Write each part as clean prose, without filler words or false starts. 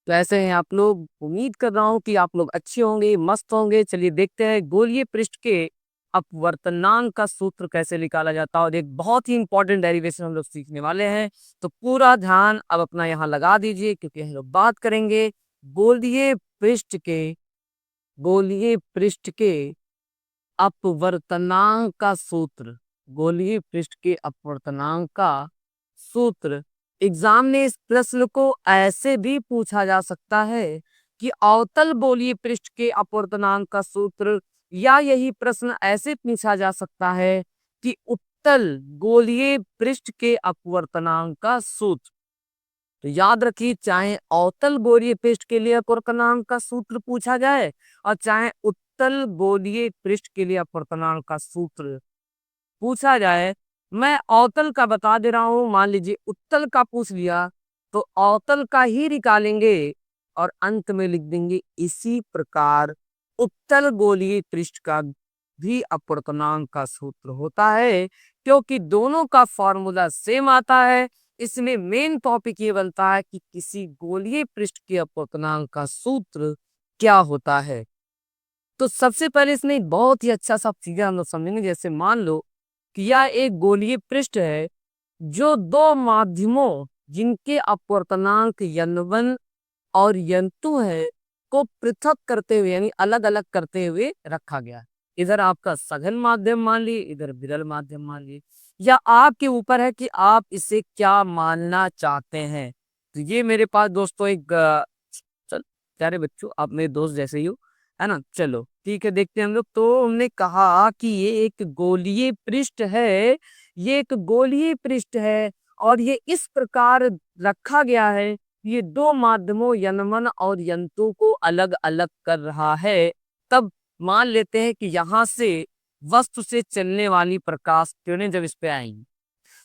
तो ऐसे हैं आप लोग। उम्मीद कर रहा हूँ कि आप लोग अच्छे होंगे, मस्त होंगे। चलिए देखते हैं गोलीय पृष्ठ के अपवर्तनांक का सूत्र कैसे निकाला जाता है, और एक बहुत ही इंपॉर्टेंट डेरिवेशन हम लोग सीखने वाले हैं। तो पूरा ध्यान अब अपना यहाँ लगा दीजिए, क्योंकि हम लोग बात करेंगे गोलीय पृष्ठ के गोलीय पृष्ठ के अपवर्तनांक का सूत्र। गोलीय पृष्ठ के अपवर्तनांक का सूत्र। एग्जाम में इस प्रश्न को ऐसे भी पूछा जा सकता है कि अवतल गोलीय पृष्ठ के अपवर्तनांक का सूत्र, या यही प्रश्न ऐसे पूछा जा सकता है कि उत्तल गोलीय पृष्ठ के अपवर्तनांक का सूत्र। तो याद रखिए, चाहे अवतल गोलीय पृष्ठ के लिए अपवर्तनांक का सूत्र पूछा जाए और चाहे उत्तल गोलीय पृष्ठ के लिए अपवर्तनांक का सूत्र पूछा जाए, मैं अवतल का बता दे रहा हूं। मान लीजिए उत्तल का पूछ लिया तो अवतल का ही निकालेंगे और अंत में लिख देंगे इसी प्रकार उत्तल गोलीय पृष्ठ का भी अपवर्तनांक का सूत्र होता है, क्योंकि दोनों का फॉर्मूला सेम आता है। इसमें मेन टॉपिक ये बनता है कि किसी गोलीय पृष्ठ के अपवर्तनांक का सूत्र क्या होता है। तो सबसे पहले इसमें एक बहुत ही अच्छा सा फिगर हम लोग समझेंगे। जैसे मान लो कि यह एक गोलीय पृष्ठ है जो दो माध्यमों जिनके अपवर्तनांक n1 और n2 है को पृथक करते हुए, यानी अलग अलग करते हुए रखा गया है। इधर आपका सघन माध्यम मान लिए, इधर विरल माध्यम मान लिए। या आपके ऊपर है कि आप इसे क्या मानना चाहते हैं। तो ये मेरे पास दोस्तों एक चल प्यारे बच्चों, आप मेरे दोस्त जैसे ही हो, है ना। चलो ठीक है, देखते हैं हम लोग। तो हमने कहा कि ये एक गोलीय पृष्ठ है, ये एक गोलीय पृष्ठ है और ये इस प्रकार रखा गया है। ये दो माध्यमों n1 और n2 को अलग अलग कर रहा है। तब मान लेते हैं कि यहां से वस्तु से चलने वाली प्रकाश किरणें जब इस पे आएंगी,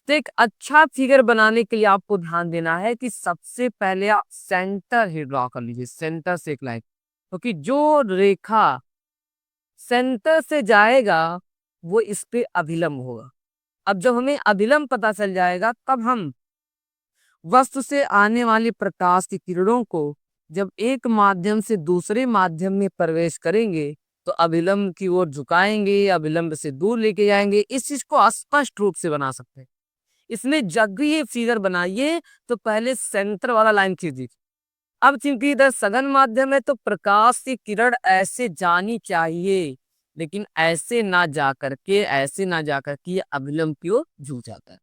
तो एक अच्छा फिगर बनाने के लिए आपको ध्यान देना है कि सबसे पहले आप सेंटर ही ड्रॉ कर लीजिए, सेंटर से एक लाइन। क्योंकि जो रेखा सेंटर से जाएगा वो इस पे अभिलंब होगा। अब जब हमें अभिलंब पता चल जाएगा, तब हम वस्तु से आने वाली प्रकाश की किरणों को जब एक माध्यम से दूसरे माध्यम में प्रवेश करेंगे तो अभिलंब की ओर झुकाएंगे, अभिलंब से दूर लेके जाएंगे। इस चीज को स्पष्ट रूप से बना सकते हैं। इसमें जब भी ये फिगर बनाइए तो पहले सेंटर वाला लाइन खींचिए। अब चूंकि इधर सघन माध्यम है तो प्रकाश की किरण ऐसे जानी चाहिए, लेकिन ऐसे ना जा करके ये अभिलंब की ओर झुक जाता है।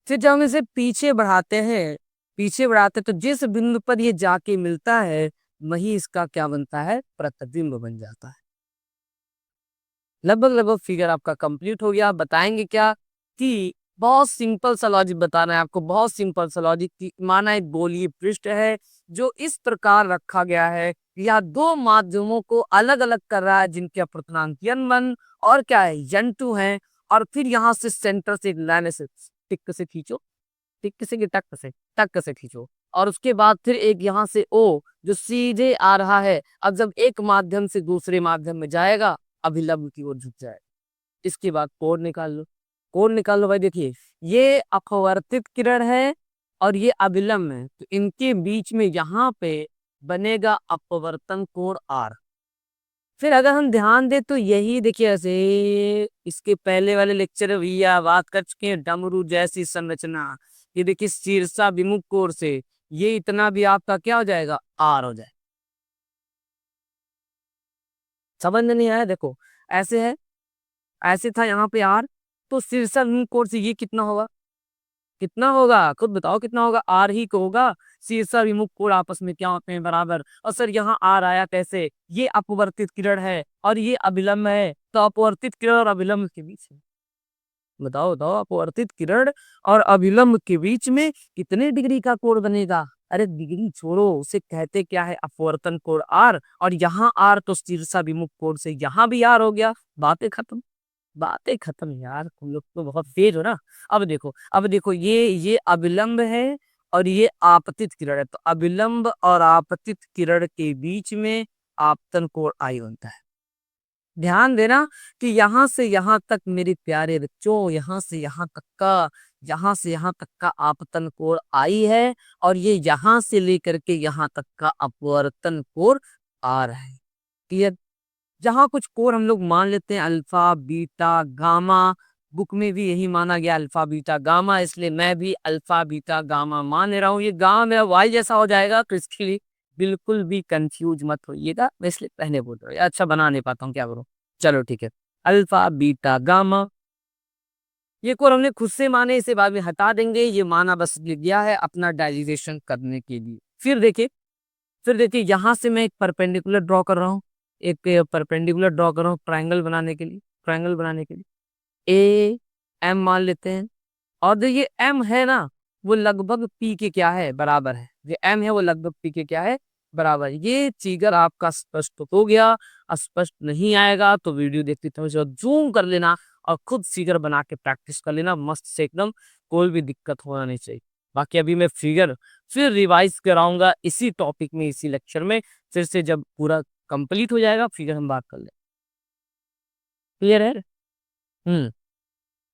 फिर जब हम इसे पीछे बढ़ाते हैं तो जिस बिंदु पर ये जाके मिलता है वही इसका क्या बनता है, प्रतिबिंब बन जाता है। लगभग लगभग फिगर आपका कंप्लीट हो गया। बताएंगे क्या कि बहुत सिंपल सा लॉजिक बताना है आपको, बहुत सिंपल सा लॉजिक की। माना एक गोलीय पृष्ठ है जो इस प्रकार रखा गया है, या दो माध्यमों को अलग अलग कर रहा है जिनके अपवर्तनांक n1 और क्या है n2 है। और फिर यहाँ से सेंटर से एक लाइन से टिक से खींचो, टिक से कि टक से खींचो। और उसके बाद फिर एक यहाँ से ओ जो सीधे आ रहा है, अब जब एक माध्यम से दूसरे माध्यम में जाएगा अभिलंब की ओर झुक जाए। इसके बाद कोण निकाल लो, कोण निकाल लो भाई। देखिए ये अपवर्तित किरण है और ये अभिलंब है, तो इनके बीच में यहाँ पे बनेगा अपवर्तन कोण R। फिर अगर हम ध्यान दे तो यही देखिए, ऐसे इसके पहले वाले लेक्चर में भैया बात कर चुके हैं डमरू जैसी संरचना। ये देखिए शीर्षा विमुख कोण से ये इतना भी आपका क्या हो जाएगा, R हो जाए। समझ में नहीं आया? देखो ऐसे है, ऐसे था यहाँ पे R, तो शीर्षा विमुख कोण से ये कितना होगा, कितना होगा खुद बताओ, कितना होगा, R ही को होगा। शीर्षा विमुख कोण आपस में क्या होते हैं, बराबर। और सर यहाँ R आया कैसे, ये अपवर्तित किरण है और ये अभिलंब है, तो अपवर्तित किरण और अभिलंब के बीच में बताओ बताओ, अपवर्तित किरण और अभिलंब के बीच में कितने डिग्री का कोण बनेगा। अरे डिग्री छोड़ो, उसे कहते क्या है, अपवर्तन कोण R। और यहाँ R तो शीर्षा विमुख कोण से यहाँ भी R हो गया। बातें खत्म, बातें खत्म यार, तुम लोग तो बहुत तेज हो ना। अब देखो ये अभिलंब है और ये आपतित किरण है, तो अभिलंब और आपतित किरण के बीच में आपतन कोण I बनता है। ध्यान देना कि यहां से यहां तक मेरे प्यारे बच्चों, यहां से यहां तक का यहाँ से यहाँ तक का आपतन कोण आई है और ये यहाँ से लेकर के यहाँ तक का अपवर्तन कोण आर है। क्लियर? जहाँ कुछ कोण हम लोग मान लेते हैं अल्फा, बीटा, गामा, बुक में भी यही माना गया अल्फा, बीटा, गामा, इसलिए मैं भी अल्फा, बीटा, गामा मान ले रहा हूँ। ये गामा मेरा वाई जैसा हो जाएगा तो इसके लिए बिल्कुल भी कंफ्यूज मत होइएगा, मैं इसलिए पहले बोल रहा हूँ। अच्छा बना नहीं पाता हूँ, क्या करूँ? चलो ठीक है। अल्फा, बीटा, गामा, ये कोण हमने खुद से माने, इसे बाद में हटा देंगे, ये माना बस लिख दिया है अपना डाइजेशन करने के लिए। फिर देखिए यहाँ से मैं एक परपेंडिकुलर ड्रॉ कर रहा हूँ, एक परपेंडिकुलर ड्रॉ कर रहा हूँ ट्रायंगल बनाने के लिए ए एम मान लेते हैं। और जो ये एम है ना, वो लगभग पी के क्या है, बराबर है। ये एम है वो लगभग पी के क्या है, बराबर है। ये फिगर आपका स्पष्ट हो गया। स्पष्ट नहीं आएगा तो वीडियो देखते समय जूम कर लेना और खुद फिगर बना के प्रैक्टिस कर लेना मस्त से एकदम, कोई भी दिक्कत होना नहीं चाहिए। बाकी अभी मैं फिगर फिर रिवाइज कराऊंगा इसी टॉपिक में, इसी लेक्चर में, फिर से जब पूरा कंप्लीट हो जाएगा फिगर हम बात कर ले। क्लियर है? हम्म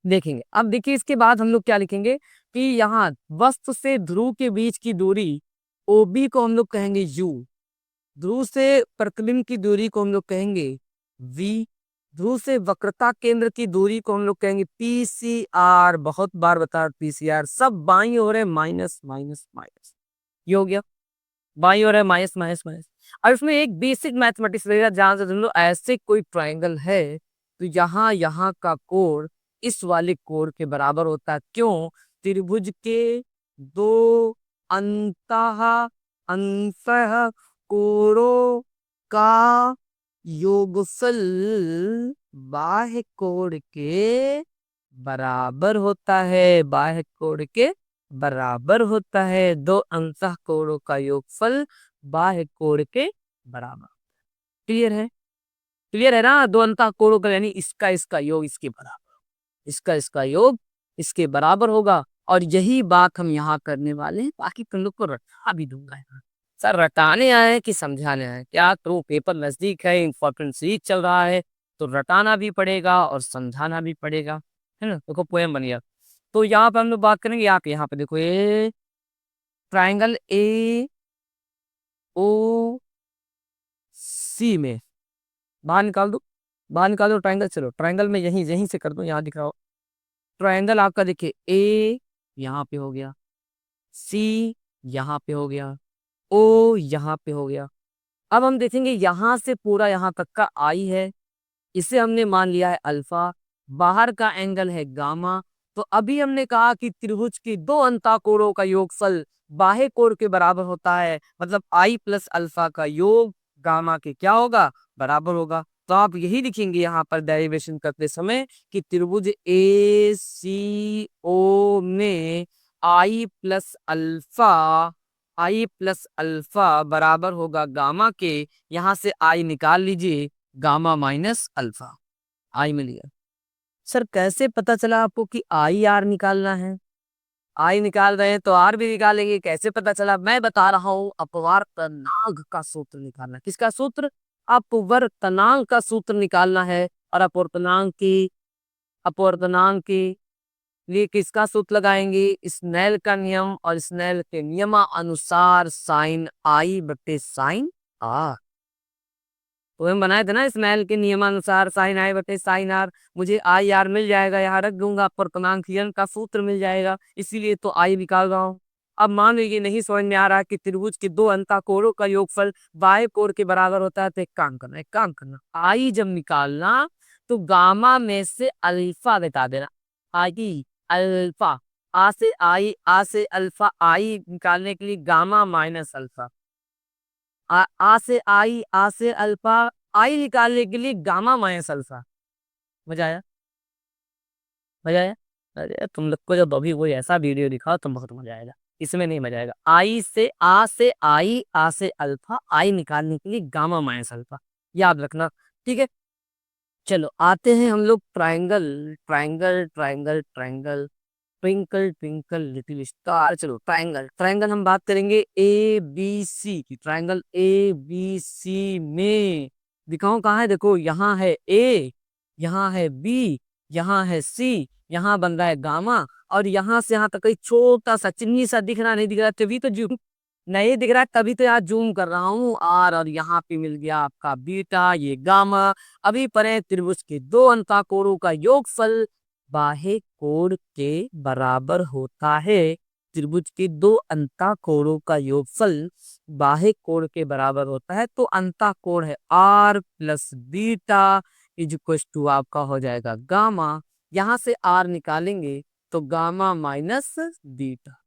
देखेंगे। अब देखिए इसके बाद हम लोग क्या लिखेंगे कि यहाँ वस्तु से ध्रुव के बीच की दूरी OB को हम लोग कहेंगे U, ध्रुव से प्रतिबिंब की दूरी को हम लोग कहेंगे V, ध्रुव से वक्रता केंद्र की दूरी को हम लोग कहेंगे PCR। बहुत बार बता PCR, सब बाईं ओर है माइनस माइनस माइनस, ये हो गया बाईं ओर है माइनस माइनस माइनस। अब इसमें एक बेसिक मैथमेटिक्स रहेगा, जहां से तुम लोग ऐसे कोई ट्राइंगल है तो यहाँ यहाँ का कोण इस वाले कोण के बराबर होता है। क्यों? त्रिभुज के दो अंतः अंतः कोणों का योगफल बाह्य कोण के बराबर होता है, बाह्य कोण के बराबर होता है। दो अंतः कोणों का योगफल बाह्य कोण के बराबर। क्लियर है? क्लियर है ना? दो अंतः कोणों का यानी इसका इसका योग इसके बराबर, इसका इसका योग इसके बराबर होगा। और यही बात हम यहाँ करने वाले हैं। बाकी तुम लोग को रटा भी दूंगा यहाँ। सर रटाने आए हैं कि समझाने आए हैं? क्या तो पेपर नजदीक है, इंपॉर्टेंट सीरीज चल रहा है, तो रटाना भी पड़ेगा और समझाना भी पड़ेगा, है ना? देखो पोएम बन गया। तो यहाँ पे हम लोग बात करेंगे, यहाँ पे देखो ये ट्राइंगल AOC में बाहर निकाल दो, बाहर निकाल दो ट्राइंगल। चलो ट्राइंगल में यहीं यहीं से कर दो, यहाँ दिख रहा हो ट्राइंगल आपका। देखिए A यहाँ पे हो गया, C यहाँ पे हो गया, O यहाँ पे हो गया। अब हम देखेंगे यहाँ से पूरा यहाँ तक का आई है, इसे हमने मान लिया है अल्फा, बाहर का एंगल है गामा। तो अभी हमने कहा कि त्रिभुज की दो अंतःकोणों का योगफल बाह्य कोण के बराबर होता है, मतलब आई प्लस अल्फा का योग गामा के क्या होगा, बराबर होगा। तो आप यही लिखेंगे यहाँ पर डेरिवेशन करते समय कि त्रिभुज ACO में आई प्लस अल्फा बराबर होगा गामा के। यहाँ से आई निकाल लीजिए, गामा माइनस अल्फा, आई मिल गया। सर कैसे पता चला आपको कि आई आर निकालना है? आई निकाल रहे हैं तो आर भी निकालेंगे, कैसे पता चला? मैं बता रहा हूँ, अपवर्तनांक का सूत्र निकालना। किसका सूत्र? अपवर्तनांक का सूत्र निकालना है। और अपवर्तनांक की लिए किसका सूत्र लगाएंगे? स्नेल का नियम, और स्नेल के नियमानुसार साइन आई बटे साइन आर। तो हम बनाए थे ना स्नेल के नियमानुसार साइन आई बटे साइन आर। मुझे आई आर मिल जाएगा, यहाँ रख दूंगा, अपवर्तनांक का सूत्र मिल जाएगा, इसीलिए तो आई निकाल रहा हूँ। अब मान लीजिए नहीं समझ में आ रहा कि त्रिभुज के दो अंतःकोणों का योगफल बाह्य कोण के बराबर होता है, तो एक काम करना, आई जब निकालना तो गामा में से अल्फा बता देना। आई अल्फा, आ से अल्फा, आई निकालने के लिए गामा माइनस अल्फा। आ से आई, आ से अल्फा, आई निकालने के लिए गामा माइनस अल्फा। मजा आया? मजा आया? अरे तुम लोग को जब अभी कोई ऐसा वीडियो दिखाओ तो बहुत मजा आएगा, इसमें नहीं मजा आएगा। से आई, आ से अल्फा, आई निकालने के लिए गामा माइनस अल्फा, याद रखना। ठीक है, चलो आते हैं हम लोग triangle triangle triangle triangle twinkle twinkle little star. चलो ट्राइंगल ट्राइंगल हम बात करेंगे ABC की। ट्राइंगल ABC में दिखाऊं कहाँ है? देखो यहाँ है A, यहाँ है B, यहाँ है सी, यहाँ बन रहा है गामा, और यहाँ से यहाँ तक एक छोटा सा चिन्नी सा दिख रहा, नहीं दिख रहा, तभी तो जूम नहीं दिख रहा है, तभी तो यहाँ जूम कर रहा हूँ आर, और यहाँ पे मिल गया आपका बीटा, ये गामा। अभी पढ़े त्रिभुज के दो अंतःकोणों का योगफल बाह्य कोण के बराबर होता है। त्रिभुज के दो अंतःकोणों का योगफल बाह्य कोण के बराबर होता है, तो अंतःकोण है R plus beta is equal to आपका हो जाएगा गामा। यहां से आर निकालेंगे तो गामा माइनस बीटा।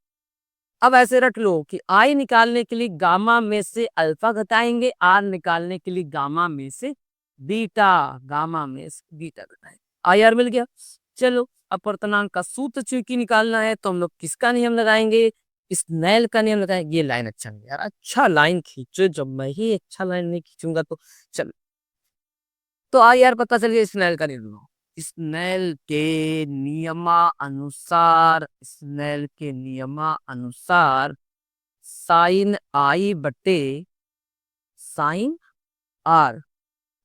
अब ऐसे रख लो कि आई निकालने के लिए गामा में से अल्फा घटाएंगे, आर निकालने के लिए गामा में से बीटा, गामा में से बीटा घटाएंगे, आई आर मिल गया। चलो अपवर्तनांक का सूत्र चूंकि निकालना है तो हम लोग किसका नियम लगाएंगे, स्नेल का नियम लगाएंगे। ये लाइन अच्छा नहीं यार, अच्छा लाइन खींचो, जब मैं ही अच्छा लाइन नहीं खींचूंगा तो चलो। तो आई आर पता चल गया, स्नेल का नियम, स्नेल के नियमानुसार, स्नेल के नियमानुसार साइन आई बटे साइन आर,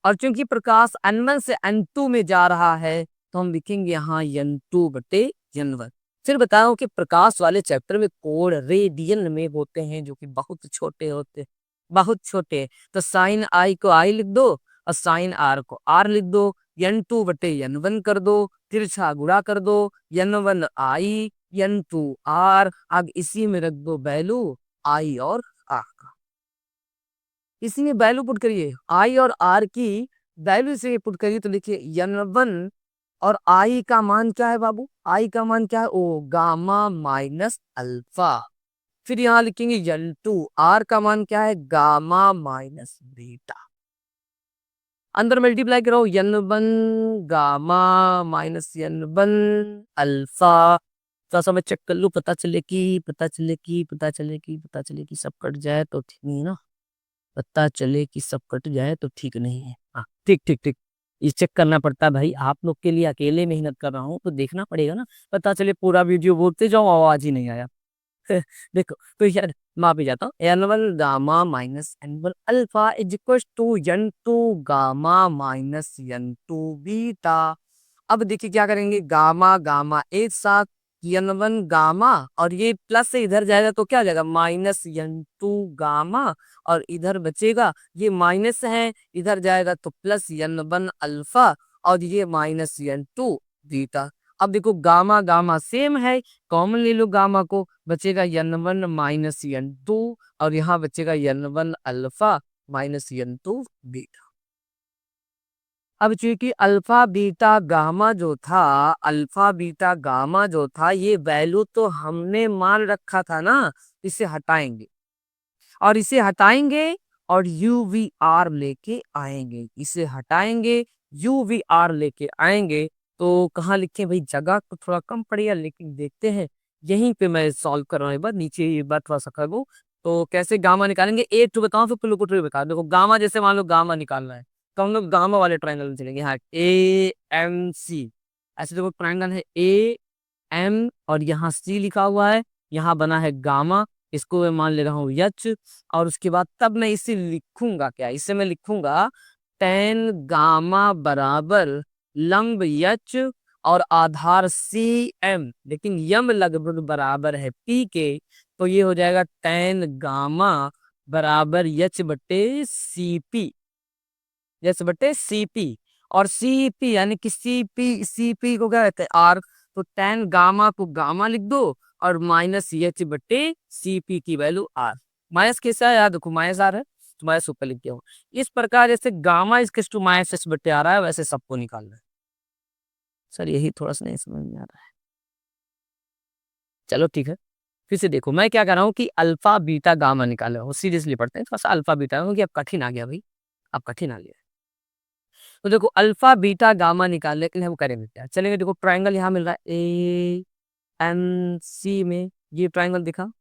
और चूंकि प्रकाश n1 से n2 में जा रहा है तो हम लिखेंगे यहाँ n2 बटे n1। फिर बताओ कि प्रकाश वाले चैप्टर में कोण रेडियन में होते हैं, जो कि बहुत छोटे होते हैं, बहुत छोटे। तो साइन आई को आई लिख दो और साइन आर को आर लिख दो, n2 बटे n1 कर दो, तिरछा गुणा कर दो, n1 आई n2 आर। अब इसी में रख दो वैल्यू आई और आर का, इसी में वैल्यू पुट करिए, आई और आर की वैल्यू से पुट करिए तो लिखिए n1 और आई का मान क्या है बाबू, आई का मान क्या है, ओ गामा माइनस अल्फा। फिर यहाँ लिखेंगे n2, आर का मान क्या है, गामा माइनस बीटा। अंदर मल्टीप्लाई करो, n1 gamma minus n1 alpha. थोड़ा सा मैं चेक कर लूं, पता चले कि सब कट जाए तो ठीक नहीं है ना, पता चले कि सब कट जाए तो ठीक नहीं है। हाँ ठीक ठीक ठीक, ये चेक करना पड़ता है भाई, आप लोग के लिए अकेले मेहनत कर रहा हूँ तो देखना पड़ेगा ना, पता चले पूरा वीडियो बोलते जाओ आवाज ही नहीं आया। देखो तो यार माँ पे जाता हूँ, n1 gamma minus n1 alpha is equal to n2 gamma minus n2 beta. अब देखिए क्या करेंगे, गामा गामा एक साथ, n1 गामा और ये प्लस से इधर जाएगा तो क्या हो जाएगा माइनस n2 गामा, और इधर बचेगा ये माइनस है, इधर जाएगा तो प्लस n1 अल्फा और ये माइनस n2 बीटा। अब देखो गामा गामा सेम है, कॉमन ले लो गामा को, बचेगा n1 माइनस n2 और यहाँ बचेगा n1 alpha minus n2 beta. अब चूंकि अल्फा बीटा गामा जो था, अल्फा बीटा गामा जो था, ये वैल्यू तो हमने मान रखा था ना, इसे हटाएंगे और इसे हटाएंगे और यू वी आर लेके आएंगे, इसे हटाएंगे यू वी आर लेके आएंगे। तो कहाँ लिखें भाई, जगह तो थोड़ा कम पड़ेगा लेकिन देखते हैं, यहीं पे मैं सॉल्व कर रहा हूँ, एक बार नीचे ये बात थोड़ा सा कर दूं। तो कैसे गामा निकालेंगे, ए टू बताओ फिर पुल को टू बता। देखो गामा, जैसे मान लो गामा निकालना है तो हम लोग गामा वाले ट्रायंगल में चलेंगे, हाँ ए एम सी, ऐसे देखो ट्रायंगल है ए एम और यहाँ सी लिखा हुआ है, यहाँ बना है गामा, इसको मैं मान ले रहा हूँ यच, और उसके बाद तब मैं इसे लिखूंगा क्या, इसे मैं लिखूंगा टेन गामा बराबर लंब यच और आधार सी एम, लेकिन यम लगभग बराबर है पी के, तो ये हो जाएगा टेन गामा बराबर यच बटे सी पी, यच बटे सी पी। और सी पी यानी कि सी पी को क्या कहते हैं आर, तो टेन गामा को गामा लिख दो और माइनस एच बटे सी पी की वैल्यू आर। माइनस कैसा है यार, देखो माइनस आर है तो माइनस ऊपर लिख दिया हूँ। इस प्रकार जैसे gamma is to minus H बटे आ रहा है, वैसे सबको निकालना है। सर यही थोड़ा सा नहीं समझ में आ रहा है, चलो ठीक है। फिर से देखो मैं क्या कर रहा हूँ कि अल्फा बीटा गामा निकाल रहा हूँ, सीरियसली पढ़ते हैं थोड़ा सा अल्फा बीटा, क्योंकि अब कठिन आ गया भाई, अब कठिन आ गया। तो देखो अल्फा बीटा गामा निकालने के लिए हम करेंगे क्या, चलेंगे देखो ट्रायंगल यहाँ मिल रहा है ए एन सी में, ये ट्रायंगल दिखा,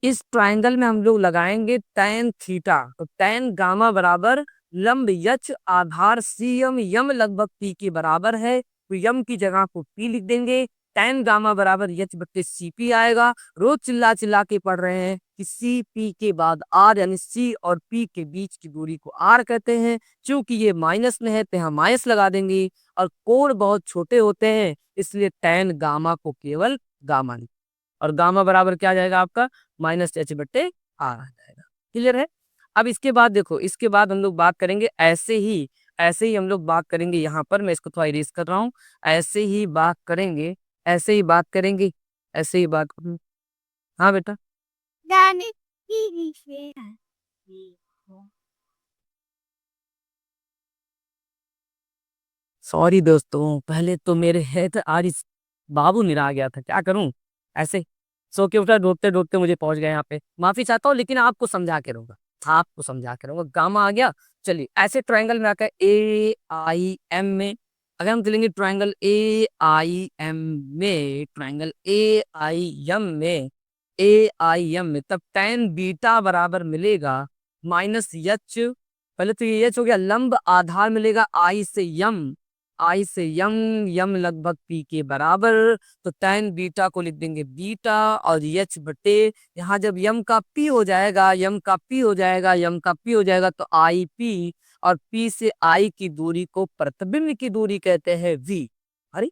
इस ट्रायंगल में हम लोग लगाएंगे tan थीटा, तो tan गामा बराबर लंब यच आधार सी यम, यम लगभग पी के बराबर है, तो यम की जगह को पी लिख देंगे, tan गामा बराबर एच बट्टे सी पी आएगा। रोज चिल्ला चिल्ला के पढ़ रहे हैं कि सी पी के बाद आर यानी सी और पी के बीच की दूरी को आर कहते हैं। क्योंकि ये माइनस में है तो हम माइनस लगा देंगे, और कोण बहुत छोटे होते हैं इसलिए tan गामा को केवल गामा लिखें, और गामा बराबर क्या आ जाएगा आपका माइनस एच बट्टे आर आ जाएगा। क्लियर है। अब इसके बाद देखो, इसके बाद हम लोग बात करेंगे ऐसे ही हम लोग बात करेंगे, यहाँ पर मैं इसको थोड़ा इरेज कर रहा हूँ। ऐसे ही बात करेंगे, ऐसे ही बात करेंगे, ऐसे ही बात करेंगे। हाँ बेटा, दाने की विषय सॉरी दोस्तों, पहले तो मेरे हेड आज इस बाबू निरा गया था, क्या करूं। ऐसे सो के उठा, डूबते डूबते मुझे पहुंच गया यहाँ पे। माफी चाहता हूँ, लेकिन आपको समझा के रहूंगा, आपको समझा के रहूंगा। गामा आ गया। चलिए ऐसे ट्रायंगल में आकर ए आई एम में, अगर हम चलेंगे ट्रायंगल ए आई एम में, ट्रायंगल ए आई एम में, तब tan बीटा बराबर मिलेगा माइनस एच। पहले तो ये एच हो गया, लंब आधार मिलेगा आई से यम, यम लगभग पी के बराबर। तो tan बीटा को लिख देंगे बीटा, और एच बटे, यहाँ जब यम का पी हो जाएगा, यम का पी हो जाएगा, यम का पी हो जाएगा, तो आई पी, और पी से आई की दूरी को प्रतिबिंब की दूरी कहते हैं वी। अरे,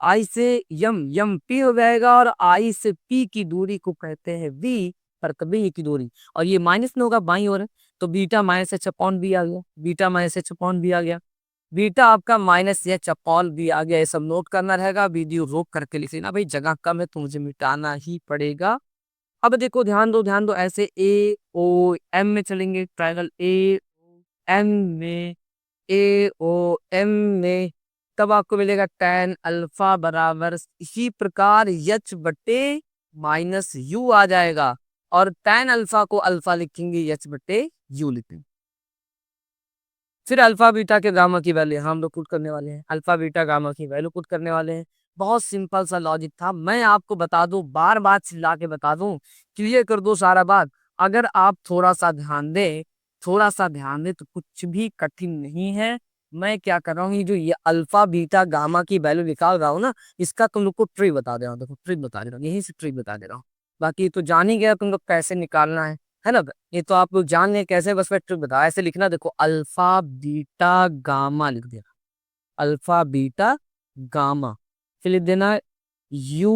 आई से यम, यम पी हो जाएगा, और आई से पी की दूरी को कहते हैं वी, प्रतिबिंब की दूरी। और ये माइनस में होगा बाई ओर, तो beta minus H upon B आ गया, beta minus H upon B आ गया, बीटा आपका माइनस एच अपॉन बी आ गया। ये सब नोट करना रहेगा, वीडियो रोक करके लिख लेना भाई, जगह कम है तो मुझे मिटाना ही पड़ेगा। अब देखो, ध्यान दो, ऐसे ए ओ एम में चलेंगे, ट्रायंगल ए एम में, ए ओ एम में, तब आपको मिलेगा tan अल्फा बराबर इसी प्रकार एच बटे माइनस यू आ जाएगा, और tan अल्फा को अल्फा लिखेंगे, एच बटे यू लिखेंगे। फिर अल्फा बीटा के गामा की वैल्यू हम लोग पुट करने वाले हैं, अल्फा बीटा गामा की वैल्यू पुट करने वाले हैं। बहुत सिंपल सा लॉजिक था, मैं आपको बता दूं, बार बार चिल्ला के बता दूं, क्लियर कर दो सारा बात। अगर आप थोड़ा सा ध्यान दें, थोड़ा सा ध्यान दें, तो कुछ भी कठिन नहीं है। मैं क्या कर रहा हूँ, ये जो ये अल्फा बीटा गामा की वैल्यू निकाल रहा हूँ ना, इसका तुम लोग को ट्रिक बता दे रहा हूँ। देखो ट्रिक बता दे रहा हूँ, यही से ट्रिक बता दे रहा हूँ। बाकी तो जान ही गया तुम लोग कैसे निकालना है ना। ये तो आप लोग जान लें कैसे, बस मैं ट्रिक बता, ऐसे लिखना, देखो अल्फा बीटा गामा लिख देना, अल्फा बीटा गामा, फिर लिख देना U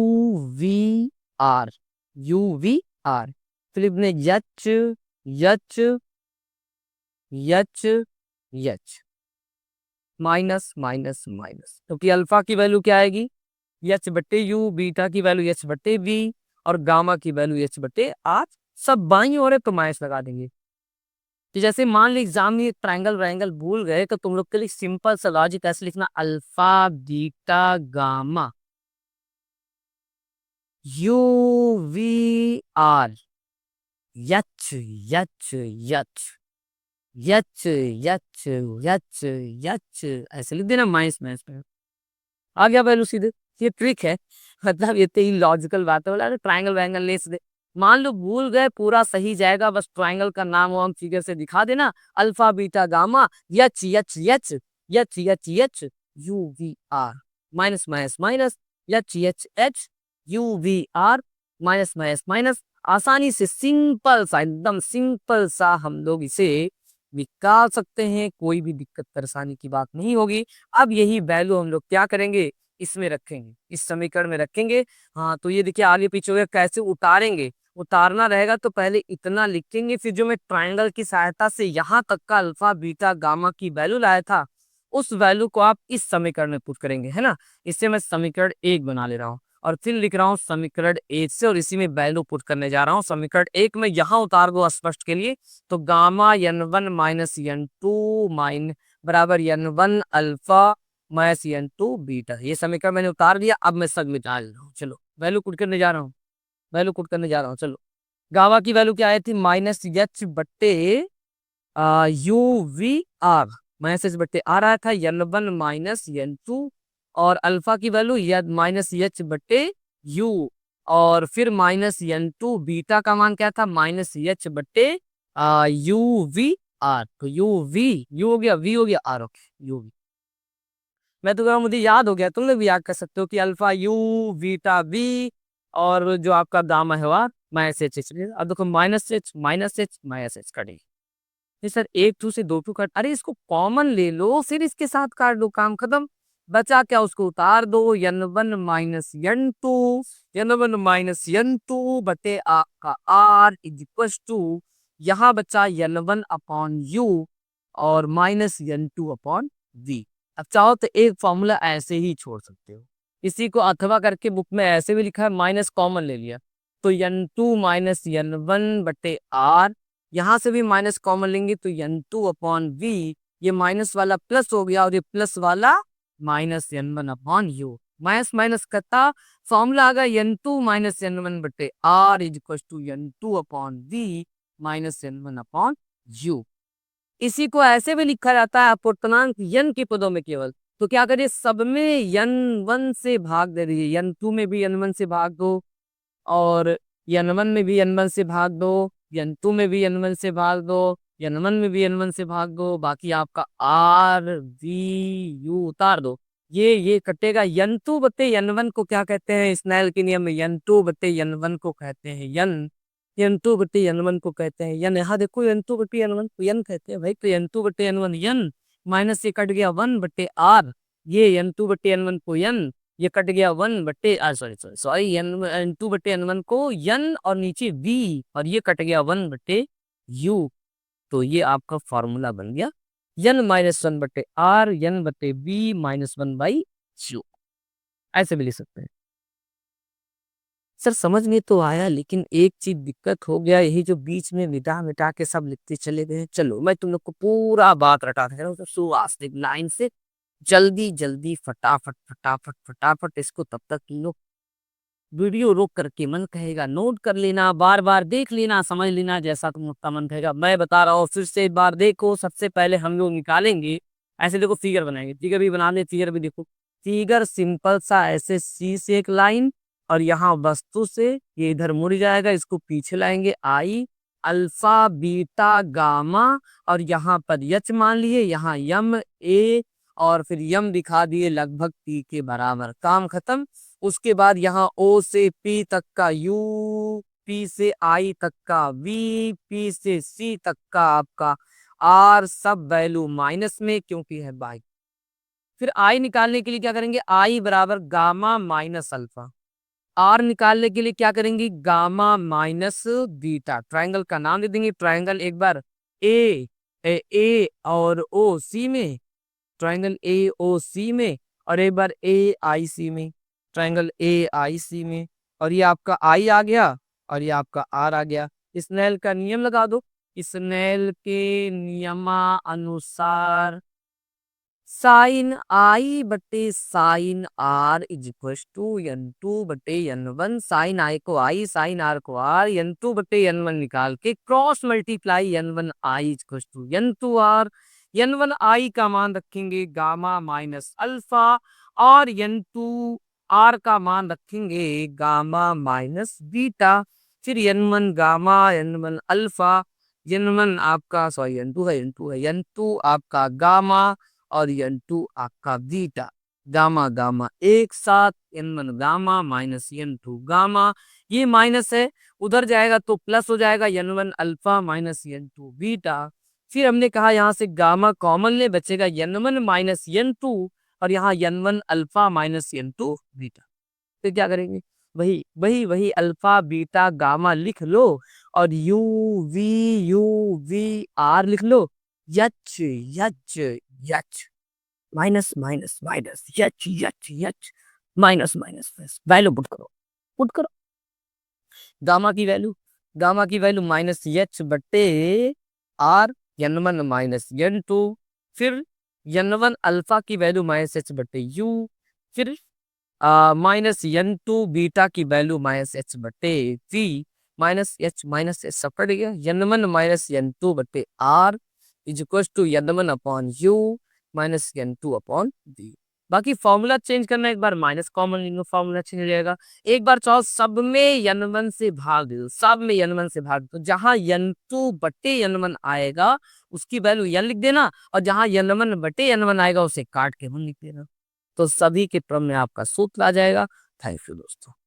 V R, U V R, फिर लिख देना H H H H, minus minus minus, क्योंकि अल्फा की वैल्यू क्या आएगी, एच बट्टे यू, बीटा की वैल्यू एच बट्टे वी, और गामा की वैल्यू एच बट्टे आर। सब बाई और है तो माइनस लगा देंगे। तो जैसे मान ली एग्जाम में ट्रायंगल वायंगल भूल गए, तो तुम लोग के लिए सिंपल सा लॉजिक ऐसे लिखना, alpha beta gamma U V R, H H H H H H H, ऐसे लिख देना माइनस माइनस में, आ गया वैल्यू सीधे। ये ट्रिक है, मतलब ये तो लॉजिकल बात है। बोला ट्रायंगल वायंगल ले दे, मान लो भूल गए, पूरा सही जाएगा, बस ट्रायंगल का नाम वाम फिगर से दिखा देना, alpha beta gamma H H H H H H U V R, minus minus minus, H H H U V R, minus minus minus. आसानी से सिंपल सा, एकदम सिंपल सा हम लोग इसे निकाल सकते हैं, कोई भी दिक्कत परेशानी की बात नहीं होगी। अब यही वैल्यू हम लोग क्या करेंगे, इसमें रखेंगे, इस समीकरण में रखेंगे। हाँ, तो ये देखिए आगे पीछे हो गया, कैसे उतारेंगे, उतारना रहेगा तो पहले इतना लिखेंगे, फिर जो मैं ट्रायंगल की सहायता से यहाँ तक का अल्फा बीटा गामा की वैल्यू लाया था, उस वैल्यू को आप इस समीकरण में पुट करेंगे, है ना। इससे मैं समीकरण 1 बना ले रहा हूँ, और फिर लिख रहा हूँ समीकरण 1 से, और इसी में वैल्यू पुट करने जा रहा हूँ। समीकरण 1 में यहाँ उतार दो स्पष्ट के लिए, तो gamma N one minus N two माइन बराबर N one alpha minus N two beta, ये समीकरण मैंने उतार दिया। अब मैं सब मिटा रहा हूँ, चलो वैल्यू पुट करने जा रहा हूँ, वैल्यू पुट करने जा रहा हूँ। चलो, गामा की वैल्यू क्या आई थी, माइनस एच बट्टे U V R, minus H बट्टे आर आया था, N one minus N two, और अल्फा की वैल्यू माइनस एच बट्टे यू, और फिर माइनस एन टू, बीटा का मान क्या था, माइनस एच बट्टे यू वी आर। तो यू वी, यू हो गया, वी हो गया, आर हो गया, यू वी। मैं तो कह रहा हूँ मुझे याद हो गया, तुम लोग भी याद कर सकते हो कि अल्फा यू, बीटा बी, और जो आपका गामा है वह माइनस एच एच। अब देखो minus H minus H minus H कटेगी। नहीं सर, एक टू से दो टू कट, अरे इसको कॉमन ले लो फिर इसके साथ काट दो, काम खत्म। बचा क्या, उसको उतार दो, N one minus N two, N one minus N two बटे आपका आर इज इक्वल टू, यहाँ बचा यन वन अपॉन यू और minus N two upon V. अब चाहो तो एक फॉर्मूला ऐसे ही छोड़ सकते हो, इसी को अथवा करके बुक में ऐसे भी लिखा है, माइनस कॉमन ले लिया तो N two minus N one बटे आर, यहां से भी माइनस कॉमन लेंगे तो यन टू अपॉन वी, ये माइनस वाला प्लस हो गया और ये प्लस वाला minus N one upon U, minus minus करता फॉर्मूला आ गया N two minus N one बटे R is equal to N two upon V minus N one upon U. इसी को ऐसे भी लिखा जाता है अपूर्णांक यन के पदों में केवल, तो क्या करिए सब में यन वन से भाग दे दीजिए, यन टू में भी यन वन से भाग दो और यन वन में भी यन वन से भाग दो, यन टू में भी यन वन से भाग दो, यन वन में भी यन वन से भाग दो, बाकी आपका आर वी यू उतार दो। ये कटेगा, यन टू बटे यन वन को क्या कहते हैं स्नेल के नियम में, यन टू बटे यन वन को कहते हैं यन, यन टू बटे यन वन को कहते हैं यन। यहाँ देखो यन टू बटे यन वन को यन कहते हैं भाई, तो यन टू बटे यन वन यन, माइनस से कट गया वन बटे आर, ये यन टू बटे यन वन को यन, ये कट गया वन बटे sorry sorry sorry N N two बटे एन वन को यन और नीचे वी, और ये कट गया वन बटे यू, तो ये आपका फॉर्मूला बन गया यन माइनस वन बटे आर यन बटे V minus one by U. ऐसे भी लिख सकते हैं। सर समझ में तो आया, लेकिन एक चीज दिक्कत हो गया, यही जो बीच में मिटा मिटा के सब लिखते चले गए। चलो मैं तुम लोग को पूरा बात रटा दे रहा हूँ सुवास्तविक लाइन से, जल्दी जल्दी फटाफट फटाफट फटाफट इसको, तब तक तुम लोग वीडियो रोक करके मन कहेगा नोट कर लेना, बार बार देख लेना, समझ लेना, जैसा तुम लोग का मन कहेगा। मैं बता रहा हूँ फिर से एक बार देखो, सबसे पहले हम लोग निकालेंगे, ऐसे देखो फिगर बनाएंगे, फिगर भी बना ले, फिगर भी देखो, फिगर सिंपल सा ऐसे सी से एक लाइन और यहाँ वस्तु से ये इधर मुड़ जाएगा, इसको पीछे लाएंगे, आई अल्फा बीटा गामा और यहाँ पर यच मान लिए, यहाँ यम ए और फिर यम दिखा दिए लगभग टी के बराबर, काम खत्म। उसके बाद यहाँ ओ से पी तक का यू, पी से आई तक का वी, पी से सी तक का आपका आर, सब वैल्यू माइनस में क्योंकि है बाई। फिर आई निकालने के लिए क्या करेंगे, आई बराबर गामा माइनस अल्फा, आर निकालने के लिए क्या करेंगे, गामा माइनस बीटा। ट्रायंगल का नाम दे देंगे, ट्रायंगल एक बार ए और ओ सी में, ट्रायंगल ए ओ सी में, और एक बार ए आई सी में, ट्रायंगल ए आई सी में, और ये आपका आई आ गया और ये आपका आर आ गया। स्नेल का नियम लगा दो, स्नेल के नियमानुसार साइन आई बटे sine R is equal to N two बटे एन वन, साइन आई को आई साइन आर को आर, एन टू बटे एन वन निकाल के cross multiply N one I is equal to N two R, N one I का मान रखेंगे gamma minus alpha और एन टू आर का मान रखेंगे गामा माइनस बीटा। फिर N one gamma N one alpha, N one आपका sorry N two है, एन टू है, एन टू आपका गामा और एन टू आपका बीटा, गामा गामा एक साथ, N one gamma minus N two gamma, ये माइनस है उधर जाएगा तो प्लस हो जाएगा, N one alpha minus N two beta. फिर हमने कहा यहाँ से गामा कॉमन ले, बचेगा N one minus N two और यहाँ N one alpha minus N two beta. फिर क्या करेंगे, वही वही वही अल्फा बीटा गामा लिख लो और यू वी आर लिख लो, H H H minus minus minus H H H minus minus minus, value put करो, पुट करो गामा की वैल्यू माइनस एच बटे R N one minus N two, फिर N one alpha की value minus H बटे U, फिर minus N two beta की value minus H बटे वी, माइनस एच सब कट गया, N one minus N two बटे R is equal to N one upon U minus N two upon V. बाकी formula change करना, एक बार minus common लेंगे फॉर्मूला चेंज हो जाएगा। एक बार चाहो सब में एन वन से भाग दे दो, सब में एन वन से भाग दो, जहां एन टू बटे एन वन आएगा उसकी वैल्यू एन लिख देना और जहां एन वन बटे एन वन आएगा उसे काट के वन लिख देना। तो सभी के क्रम में आपका सूत्र आ जाएगा। थैंक यू दोस्तों।